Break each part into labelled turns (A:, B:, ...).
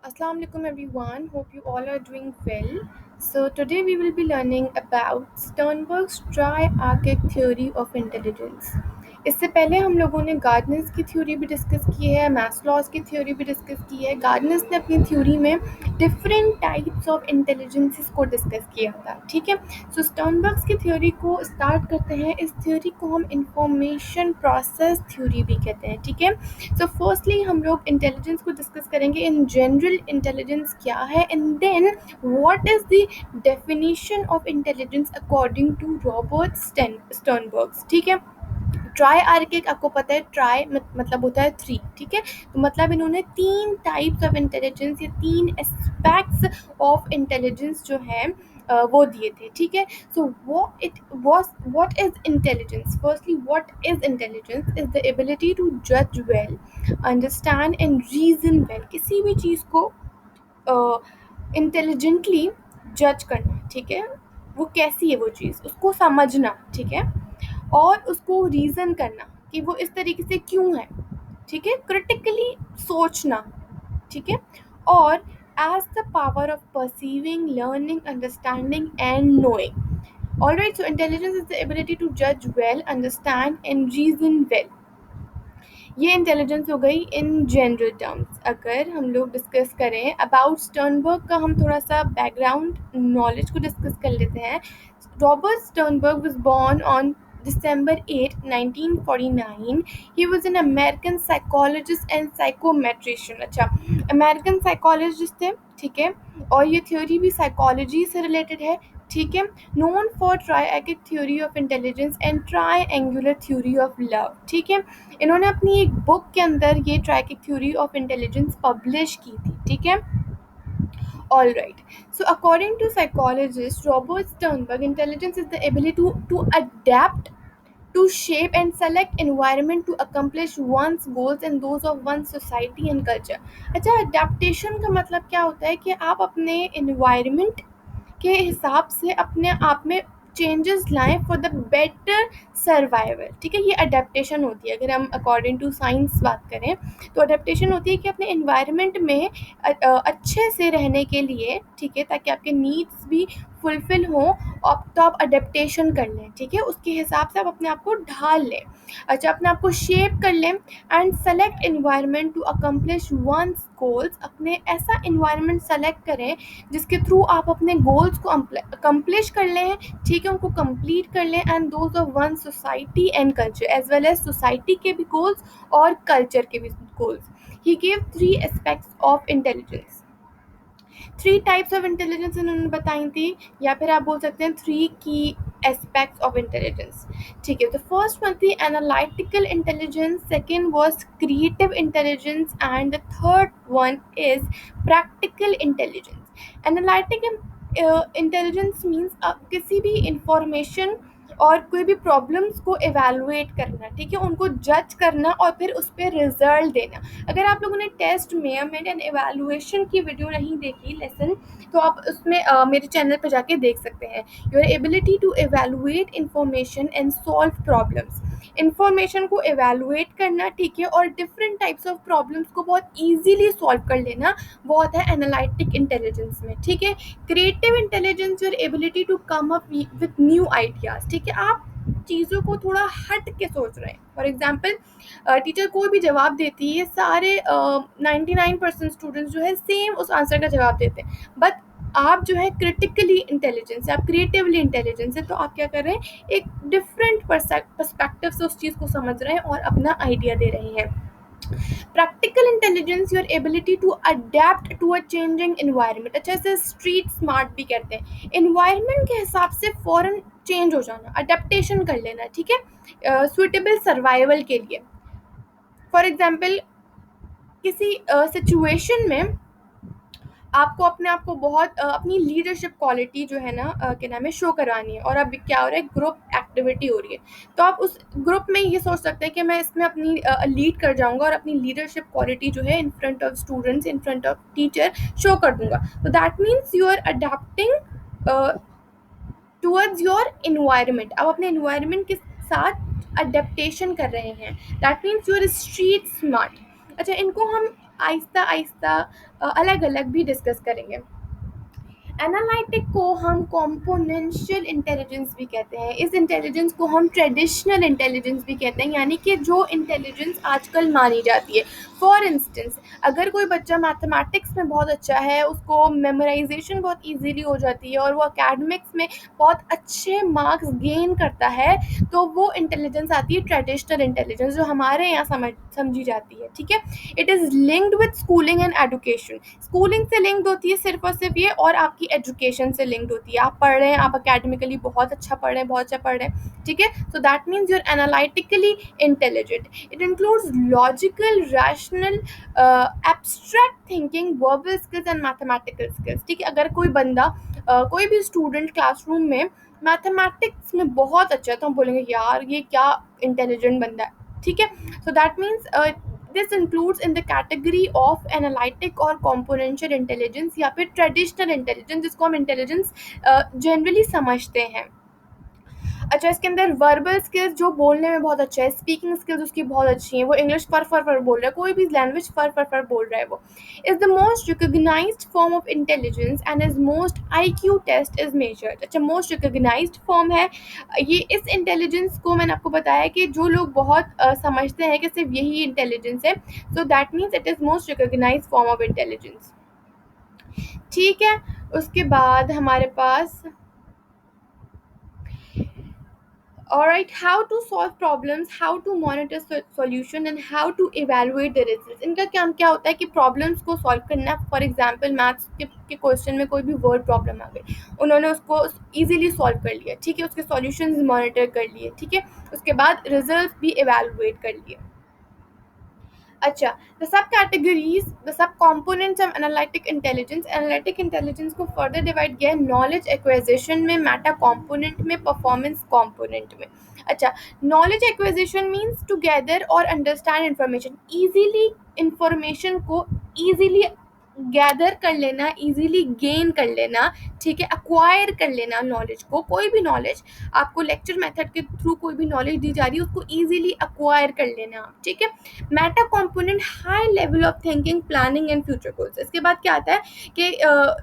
A: Assalamu alaikum everyone. Hope you all are doing well. So today we will be learning about Sternberg's triarchic theory of intelligence. इससे पहले हम लोगों ने Gardner's की theory भी discuss की है, मैस्लॉज की थ्योरी भी डिस्कस की है। गार्डनर्स ने अपनी थ्योरी में डिफरेंट टाइप्स ऑफ इंटेलिजेंसेस को डिस्कस किया था, ठीक है। सो स्टर्नबर्ग्स की थ्योरी को स्टार्ट करते हैं। इस थ्योरी को हम इंफॉर्मेशन प्रोसेस थ्योरी भी कहते हैं, ठीक है। सो फर्स्टली हम लोग इंटेलिजेंस को डिस्कस करेंगे। इन जनरल इंटेलिजेंस क्या है and then what is the definition of intelligence according to Robert Sternberg's, ठीक है। ट्राई आर्किक आपको पता है, ट्राई मतलब होता है थ्री, ठीक है। तो मतलब इन्होंने तीन टाइप्स ऑफ इंटेलिजेंस या तीन एस्पेक्ट्स ऑफ इंटेलिजेंस जो है वो दिए थे, ठीक है। So what is intelligence? Firstly what is intelligence is the ability to जज well, understand and reason well. किसी भी चीज़ को इंटेलिजेंटली जज करना, ठीक है। वो कैसी है वो चीज़, उसको समझना, ठीक है। और उसको रीज़न करना कि वो इस तरीके से क्यों है, ठीक है। क्रिटिकली सोचना, ठीक है। और as the power of perceiving, learning, understanding and knowing. Alright, so intelligence is the ability to जज well, understand and reason well. ये इंटेलिजेंस हो गई इन जनरल टर्म्स। अगर हम लोग डिस्कस करें अबाउट स्टर्नबर्ग का, हम थोड़ा सा बैकग्राउंड नॉलेज को डिस्कस कर लेते हैं। Robert Sternberg was born on December 8, 1949. He was an American psychologist and psychometrician. अच्छा, अमेरिकन साइकोलॉजिस्ट थे, ठीक है। और ये थ्योरी भी साइकोलॉजी से रिलेटेड है, ठीक है। Known for triarchic theory of intelligence and triangular theory of love, ठीक है। इन्होंने अपनी एक बुक के अंदर ये triarchic theory of intelligence publish की थी, ठीक है। All right. So, according to psychologist Robert Sternberg, intelligence is the ability to adapt, to shape and select environment to accomplish one's goals and those of one's society and culture. अच्छा, adaptation का मतलब क्या होता है कि आप अपने environment के हिसाब से अपने आप में चेंजेस लाएं फॉर द बेटर सर्वाइवल, ठीक है। ये अडेप्टेशन होती है। अगर हम अकॉर्डिंग टू साइंस बात करें तो अडेप्टेशन होती है कि अपने इन्वायरमेंट में अच्छे से रहने के लिए, ठीक है, ताकि आपके नीड्स भी फुलफिल हों, और तो आप अडेप्टेशन कर लें, ठीक है। उसके हिसाब से आप अपने आप को ढाल लें, अच्छा, अपने आप को शेप कर लें। And select environment to accomplish one's goals, अपने ऐसा इन्वायरमेंट सेलेक्ट करें जिसके थ्रू आप अपने गोल्स को अकम्प्लिश कर लें, ठीक है, उनको कंप्लीट कर लें। And those of one society and culture, as well as society के भी गोल्स और कल्चर के भी goals. He gave three aspects of intelligence. Three types of intelligence इन्होंने बताई थी, या फिर आप बोल सकते हैं थ्री की एस्पेक्ट्स ऑफ इंटेलिजेंस, ठीक है। तो फर्स्ट वन थी analytical intelligence, second was creative intelligence and the third one is practical intelligence. Analytic intelligence means किसी भी इंफॉर्मेशन और कोई भी प्रॉब्लम्स को एवेलुएट करना, ठीक है, उनको जज करना और फिर उस पर रिजल्ट देना। अगर आप लोगों ने टेस्ट मेजरमेंट एंड एवेलुएशन की वीडियो नहीं देखी लेसन, तो आप उसमें मेरे चैनल पर जाके देख सकते हैं। Your ability to evaluate information and solve problems, information को एवेलुएट करना, ठीक है, और डिफरेंट टाइप्स ऑफ प्रॉब्लम्स को बहुत ईजीली सॉल्व कर लेना, वो होता है एनालिटिक इंटेलिजेंस में, ठीक है। Creative intelligence, your ability to come up with new ideas, ठीक है, आप चीज़ों को थोड़ा हट के सोच रहे हैं। फॉर एग्जाम्पल, टीचर कोई भी जवाब देती है, सारे 99% स्टूडेंट्स जो है सेम उस आंसर का जवाब देते हैं, बट आप जो है क्रिटिकली इंटेलिजेंस है, आप क्रिएटिवली इंटेलिजेंस है, तो आप क्या कर रहे हैं, एक डिफरेंट पर्सपेक्टिव से उस चीज़ को समझ रहे हैं और अपना आइडिया दे रहे हैं। Practical intelligence, your ability to adapt to a changing environment, अच्छा, इसे स्ट्रीट स्मार्ट भी कहते हैं। इन्वायरमेंट के हिसाब से फ़ौरन चेंज हो जाना, अडेप्टेशन कर लेना, ठीक है, सुइटेबल सर्वाइवल के लिए। फॉर एग्जाम्पल, किसी सिचुएशन में आपको अपने आप को बहुत अपनी लीडरशिप क्वालिटी जो है ना, क्या नाम है, शो करवानी है, और अब क्या हो रहा है, ग्रुप एक्टिविटी हो रही है, तो आप उस ग्रुप में ये सोच सकते हैं कि मैं इसमें अपनी लीड कर जाऊंगा और अपनी लीडरशिप क्वालिटी जो है in front of students, in front of teacher show कर दूंगा। तो that means you are adapting towards your environment, आप अपने इन्वायरमेंट के साथ अडेप्टेशन कर रहे हैं। That means you are street smart. अच्छा, इनको हम आहिस्ता आहिस्ता अलग अलग भी डिस्कस करेंगे। एनालिटिक को हम कॉम्पोनेंशियल इंटेलिजेंस भी कहते हैं। इस इंटेलिजेंस को हम ट्रेडिशनल इंटेलिजेंस भी कहते हैं, यानी कि जो इंटेलिजेंस आजकल मानी जाती है। फॉर इंस्टेंस, अगर कोई बच्चा मैथमेटिक्स में बहुत अच्छा है, उसको मेमोराइजेशन बहुत इजीली हो जाती है और वो एकेडमिक्स में बहुत अच्छे मार्क्स गेन करता है, तो वो इंटेलिजेंस आती है ट्रेडिशनल इंटेलिजेंस, जो हमारे यहाँ समझी जाती है। ठीक है, it is linked with schooling and education. Schooling से लिंक्ड होती है सिर्फ और सिर्फ ये, और आपकी एजुकेशन से लिंक्ड होती है। आप पढ़ रहे हैं, आप अकेडमिकली बहुत अच्छा पढ़ रहे हैं, बहुत अच्छा पढ़ रहे हैं, ठीक है, so that means you are analytically intelligent. It includes logical, rational, abstract thinking, verbal skills and mathematical skills. ठीक है, अगर कोई बंदा कोई भी स्टूडेंट क्लासरूम में मैथमेटिक्स में बहुत अच्छा है, तो हम बोलेंगे यार ये क्या इंटेलिजेंट बंदा है। ठीक है, so that means this includes in the category of analytic और componential intelligence या फिर traditional intelligence, जिसको हम intelligence generally समझते हैं। अच्छा, इसके अंदर वर्बल स्किल्स, जो बोलने में बहुत अच्छा है, स्पीकिंग स्किल्स उसकी बहुत अच्छी हैं, वो इंग्लिश फर बोल रहा है, कोई भी लैंग्वेज फर बोल रहा है, वो is the most recognized form of intelligence and is most IQ test is measured. अच्छा, मोस्ट रिकग्नाइज्ड फॉर्म है ये। इस इंटेलिजेंस को मैंने आपको बताया कि जो लोग बहुत समझते हैं कि सिर्फ यही इंटेलिजेंस है, so that means it is most recognized form of intelligence. ठीक है, उसके बाद हमारे पास alright, how to solve problems, how to monitor solution and how to evaluate the results। इनका काम क्या होता है कि प्रॉब्लम्स को सॉल्व करना। फॉर एग्जांपल मैथ्स के क्वेश्चन में कोई भी वर्ड प्रॉब्लम आ गई, उन्होंने उसको इजीली सॉल्व कर लिया, ठीक है, उसके सॉल्यूशंस मॉनिटर कर लिए, ठीक है, उसके बाद रिजल्ट भी evaluate कर लिए। अच्छा, the sub categories, the sub components of analytic intelligence. Analytic intelligence को फर्दर डिवाइड किया है नॉलेज एक्विजिशन में, मेटा कॉम्पोनेंट में, परफॉर्मेंस कॉम्पोनेंट में। अच्छा, knowledge acquisition means to gather और अंडरस्टैंड इंफॉर्मेशन, ईजीली इंफॉर्मेशन को ईजीली गैदर कर लेना, इजीली गेन कर लेना, ठीक है, अक्वायर कर लेना नॉलेज को। कोई भी नॉलेज आपको लेक्चर मेथड के थ्रू कोई भी नॉलेज दी जा रही है, उसको इजीली अक्वायर कर लेना आप, ठीक है। Meta component, high level of thinking, planning and future goals. इसके बाद क्या आता है कि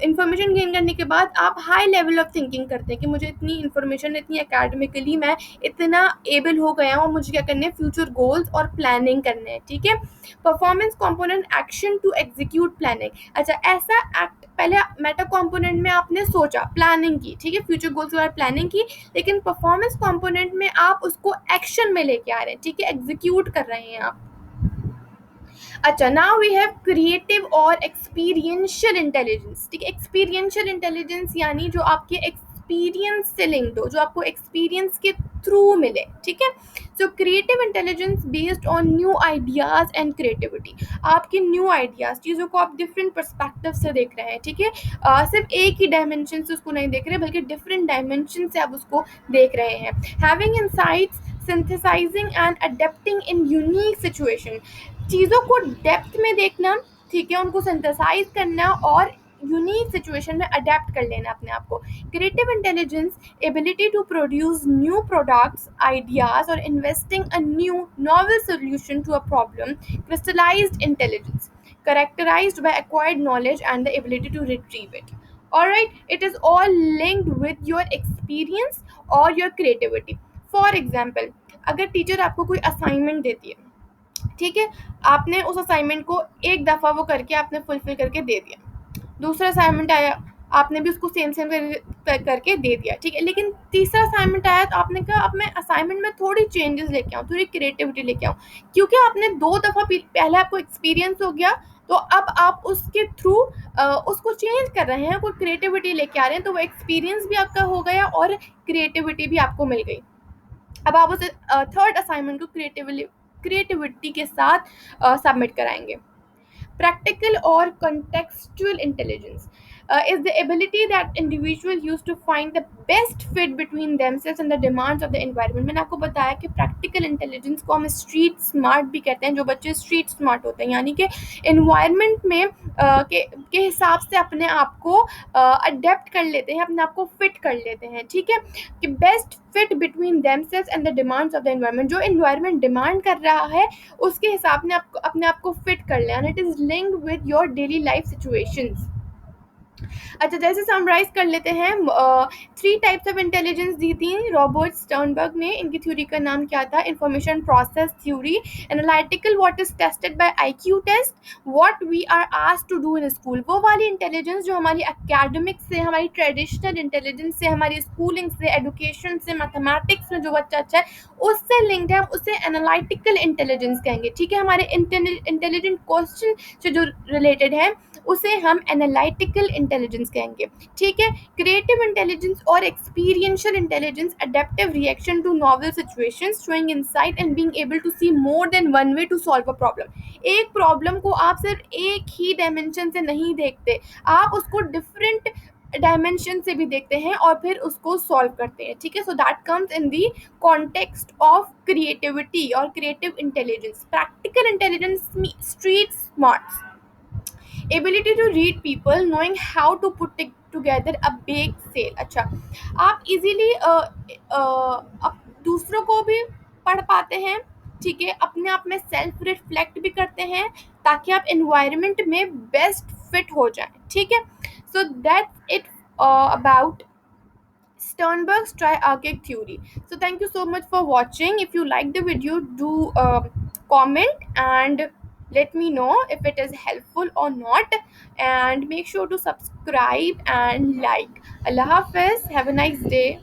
A: इंफॉर्मेशन गेन करने के बाद आप हाई लेवल ऑफ थिंकिंग करते हैं कि मुझे इतनी इंफॉर्मेशन, इतनी एकेडमिकली मैं इतना एबल हो गया हूँ, मुझे क्या करने हैं, फ्यूचर गोल्स और प्लानिंग करने हैं, ठीक है। Performance component, action to execute planning. अच्छा, ऐसा एक्ट, पहले मेटा कंपोनेंट में आपने सोचा, प्लानिंग की, ठीक है, फ्यूचर गोल्स के बारे में प्लानिंग की, लेकिन परफॉर्मेंस कंपोनेंट में आप उसको एक्शन में लेके आ रहे हैं, ठीक है, एग्जीक्यूट कर रहे हैं आप। अच्छा, नाउ वी हैव क्रिएटिव और एक्सपीरियंशियल इंटेलिजेंस। ठीक है, एक्सपीरियंशियल इंटेलिजेंस यानी जो आपके एक्सपीरियंस से लिंक्ड हो, जो आपको एक्सपीरियंस के थ्रू मिले, ठीक है। So creative intelligence based on new ideas and creativity. आपके न्यू आइडियाज, चीज़ों को आप डिफरेंट पर्सपेक्टिव से देख रहे हैं, ठीक है, सिर्फ एक ही डायमेंशन से उसको नहीं देख रहे, बल्कि डिफरेंट डायमेंशन से आप उसको देख रहे हैं। Having insights, synthesising and adapting in unique situation. चीज़ों को डेप्थ में देखना, ठीक है, उनको सिंथेसाइज करना और यूनिक सिचुएशन में अडेप्ट कर लेना अपने आप को। Creative intelligence, ability to produce new products, ideas और investing a new novel solution to a problem. Crystallized intelligence, characterized by acquired knowledge and the ability to retrieve it. Alright, it is all linked with your experience or your creativity. For example, अगर teacher आपको कोई assignment देती है, ठीक है, आपने उस assignment को एक दफ़ा वो करके आपने फुलफिल करके दे दिया, दूसरा असाइनमेंट आया, आपने भी उसको सेम करके दे दिया, ठीक है, लेकिन तीसरा असाइनमेंट आया तो आपने कहा अब मैं असाइनमेंट में थोड़ी चेंजेस लेके आऊँ, थोड़ी क्रिएटिविटी लेके आऊँ, क्योंकि आपने 2 दफ़ा पहले आपको एक्सपीरियंस हो गया, तो अब आप उसके थ्रू उसको चेंज कर रहे हैं, कोई क्रिएटिविटी लेके आ रहे हैं, तो वो एक्सपीरियंस भी आपका हो गया और क्रिएटिविटी भी आपको मिल गई। अब आप उसे थर्ड असाइनमेंट को क्रिएटिविटी के साथ सबमिट कराएंगे। प्रैक्टिकल और contextual intelligence, is the ability that individual use to find the best fit between themselves and the demands of the environment. मैंने आपको बताया कि प्रैक्टिकल इंटेलिजेंस को हम स्ट्रीट स्मार्ट भी कहते हैं. जो बच्चे स्ट्रीट स्मार्ट होते हैं यानी कि इन्वायरमेंट में के हिसाब से अपने आप को अडेप्ट कर लेते हैं, अपने आप को फिट कर लेते हैं. ठीक है, कि best fit between themselves and the demands of the environment. जो एनवायरनमेंट डिमांड कर रहा है उसके हिसाब में आपको अपने आप को फिट कर लें. It is linked with your daily life situations. अच्छा, जैसे समराइज कर लेते हैं. 3 टाइप्स ऑफ इंटेलिजेंस दी थी रॉबर्ट स्टर्नबर्ग ने. इनकी थ्योरी का नाम क्या था? Information process theory. Analytical what is tested by IQ test. What we are asked to do in school. वो वाली इंटेलिजेंस जो हमारी एकेडमिक से, हमारी ट्रेडिशनल इंटेलिजेंस से, हमारी स्कूलिंग से, एजुकेशन से, मैथमेटिक्स में जो बच्चा अच्छा है उससे लिंक्ड है, हम उससे एनालिटिकल इंटेलिजेंस कहेंगे. ठीक है, हमारे इंटेलिजेंट क्वेश्चन से जो रिलेटेड है उसे हम एनालिटिकल इंटेलिजेंस कहेंगे. ठीक है, क्रिएटिव इंटेलिजेंस और experiential intelligence, adaptive reaction to novel situations, showing insight and being able to see more than one way to solve a problem. एक प्रॉब्लम को आप सिर्फ एक ही डायमेंशन से नहीं देखते, आप उसको डिफरेंट डायमेंशन से भी देखते हैं और फिर उसको सॉल्व करते हैं. ठीक है, so that comes in the context of creativity और creative intelligence. Practical intelligence street smarts, ability to read people, knowing how to put together a big sale. अच्छा, आप इजीली दूसरों को भी पढ़ पाते हैं. ठीक है, अपने आप में सेल्फ रिफ्लेक्ट भी करते हैं ताकि आप एनवायरनमेंट में बेस्ट फिट हो जाएं. ठीक है, so that's it about Sternberg's triarchic theory. So thank you so much for watching. If you like the video, do comment and let me know if it is helpful or not, and make sure to subscribe and like. Allah Hafiz, have a nice day.